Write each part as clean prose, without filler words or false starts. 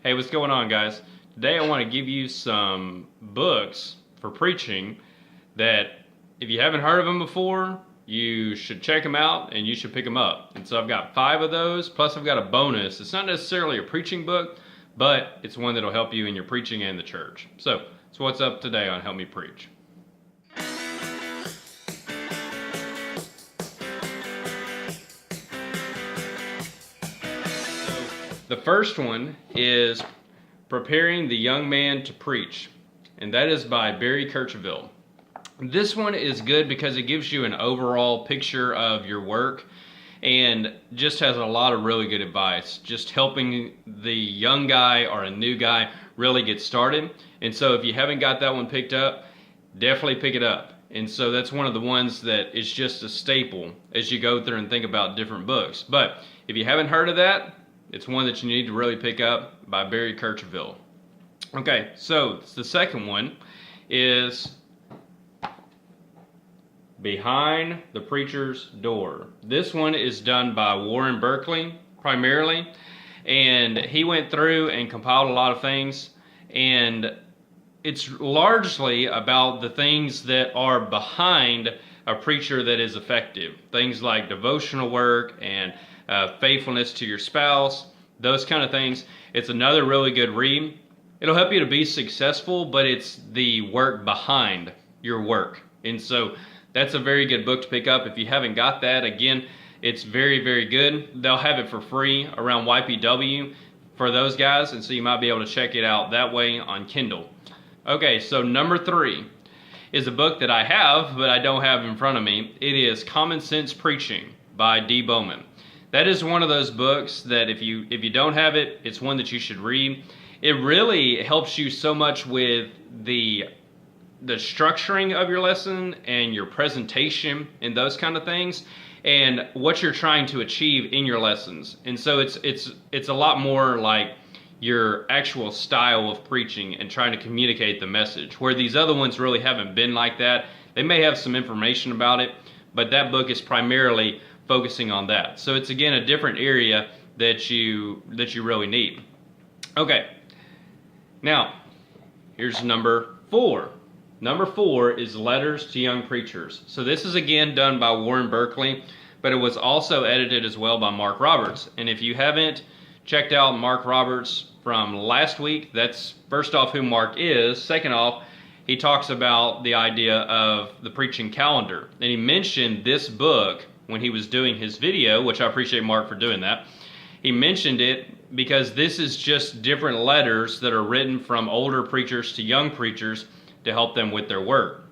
Hey, what's going on, guys? Today I want to give you some books for preaching that if you haven't heard of them before, you should check them out and you should pick them up. And so I've got 5 of those, plus I've got a bonus. It's not necessarily a preaching book, but it's one that'll help you in your preaching and the church. So what's up today on Help Me Preach? The first one is Preparing the Young Man to Preach, and that is by Barry Kercheval. This one is good because it gives you an overall picture of your work and just has a lot of really good advice, just helping the young guy or a new guy really get started. And so if you haven't got that one picked up, definitely pick it up. And so that's one of the ones that is just a staple as you go through and think about different books. But if you haven't heard of that, it's one that you need to really pick up, by Barry Kercheval. Okay, so the second one is Behind the Preacher's Door. This one is done by Warren Berkeley primarily, and he went through and compiled a lot of things, and it's largely about the things that are behind a preacher that is effective. Things like devotional work and faithfulness to your spouse, those kind of things. It's another really good read. It'll help you to be successful, but it's the work behind your work. And so that's a very good book to pick up. If you haven't got that, again, it's very, very good. They'll have it for free around YPW for those guys, and so you might be able to check it out that way on Kindle. Okay, so number 3 is a book that I have, but I don't have in front of me. It is Common Sense Preaching by D. Bowman. That is one of those books that if you don't have it, it's one that you should read. It really helps you so much with the structuring of your lesson and your presentation and those kind of things, and what you're trying to achieve in your lessons. And so it's a lot more like your actual style of preaching and trying to communicate the message, where these other ones really haven't been like that. They may have some information about it, but that book is primarily focusing on that. So it's, again, a different area that you really need. Okay, now here's number 4. Number 4 is Letters to Young Preachers. So this is, again, done by Warren Berkeley, but it was also edited as well by Mark Roberts. And if you haven't checked out Mark Roberts from last week, that's first off who Mark is. Second off, he talks about the idea of the preaching calendar. And he mentioned this book when he was doing his video, which I appreciate Mark for doing that. He mentioned it because this is just different letters that are written from older preachers to young preachers to help them with their work.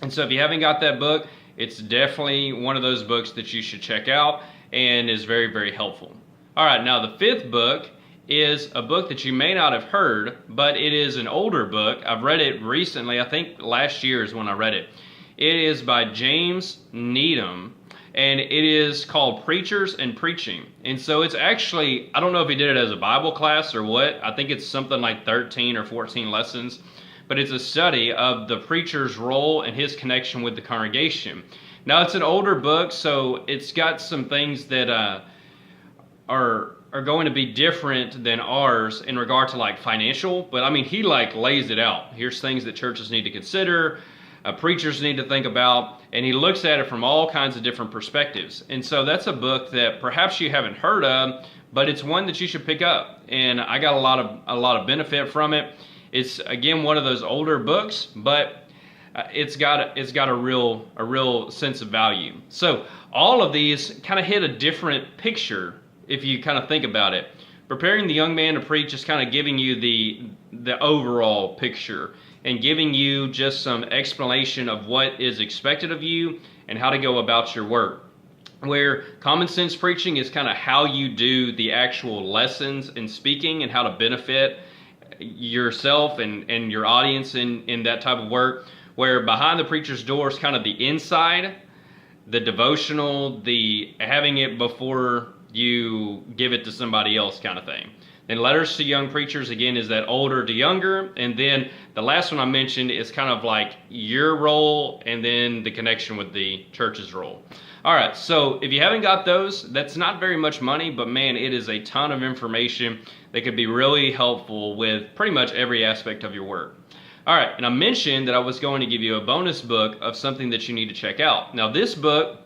And so if you haven't got that book, it's definitely one of those books that you should check out and is very, very helpful. All right, now the 5th book is a book that you may not have heard, but it is an older book. I've read it recently. I think last year is when I read it. It is by James Needham, and it is called Preachers and Preaching. And so it's actually, I don't know if he did it as a Bible class or what. I think it's something like 13 or 14 lessons. But it's a study of the preacher's role and his connection with the congregation. Now, it's an older book, so it's got some things that are going to be different than ours in regard to like financial. But I mean, he like lays it out. Here's things that churches need to consider, preachers need to think about, and he looks at it from all kinds of different perspectives. And so that's a book that perhaps you haven't heard of, but it's one that you should pick up. And I got a lot of benefit from it. It's, again, one of those older books, but it's got a real sense of value. So all of these kind of hit a different picture if you kind of think about it. Preparing the Young Man to Preach is kind of giving you the overall picture and giving you just some explanation of what is expected of you and how to go about your work. Where Common Sense Preaching is kind of how you do the actual lessons and speaking and how to benefit yourself and your audience in that type of work. Where Behind the Preacher's Door is kind of the inside, the devotional, the having it before you give it to somebody else kind of thing. Then Letters to Young Preachers, again, is that older to younger. And then the last one I mentioned is kind of like your role and then the connection with the church's role. All right, so if you haven't got those, that's not very much money, but man, it is a ton of information that could be really helpful with pretty much every aspect of your work. All right, and I mentioned that I was going to give you a bonus book of something that you need to check out. Now, this book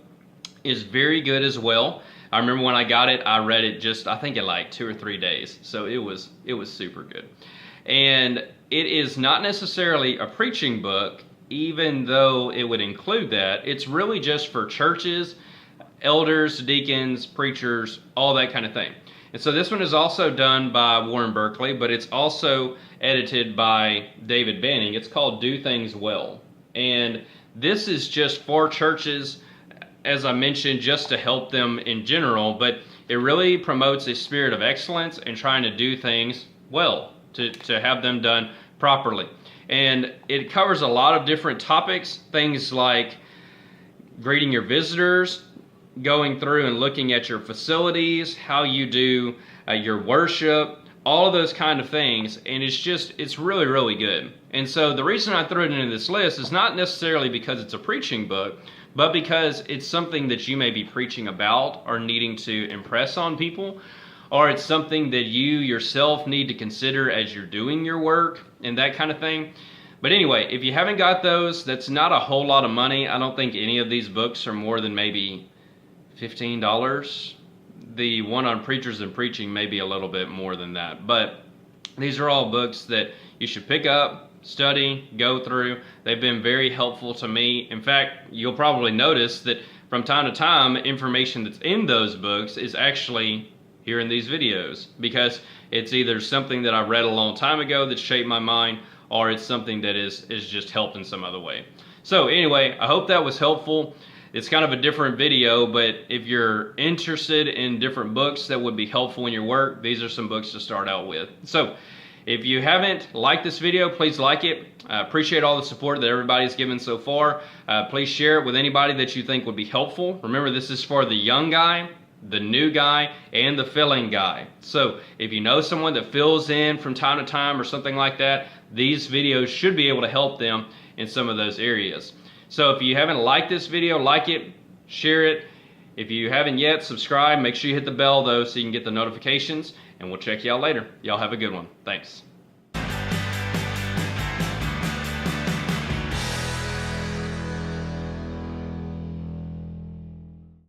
is very good as well. I remember when I got it, I read it just, I think in like 2 or 3 days. So it was super good. And it is not necessarily a preaching book, even though it would include that. It's really just for churches, elders, deacons, preachers, all that kind of thing. And so this one is also done by Warren Berkeley, but it's also edited by David Banning. It's called Do Things Well. And this is just for churches, as I mentioned, just to help them in general, but it really promotes a spirit of excellence and trying to do things well, to have them done properly. And it covers a lot of different topics, things like greeting your visitors, going through and looking at your facilities, how you do your worship, all of those kind of things. And it's really, really good. And so the reason I threw it into this list is not necessarily because it's a preaching book, but because it's something that you may be preaching about or needing to impress on people, or it's something that you yourself need to consider as you're doing your work and that kind of thing. But anyway, if you haven't got those, that's not a whole lot of money. I don't think any of these books are more than maybe $15. The one on preachers and preaching may be a little bit more than that. But these are all books that you should pick up, study, go through. They've been very helpful to me. In fact, you'll probably notice that from time to time, information that's in those books is actually here in these videos, because it's either something that I read a long time ago that shaped my mind, or it's something that is just helped in some other way. So anyway, I hope that was helpful. It's kind of a different video, but if you're interested in different books that would be helpful in your work, these are some books to start out with. So if you haven't liked this video, please like it. I appreciate all the support that everybody's given so far. Please share it with anybody that you think would be helpful. Remember, this is for the young guy, the new guy, and the filling guy. So if you know someone that fills in from time to time or something like that, these videos should be able to help them in some of those areas. So if you haven't liked this video, like it, share it. If you haven't yet, subscribe. Make sure you hit the bell though so you can get the notifications, and we'll check y'all later. Y'all have a good one. Thanks.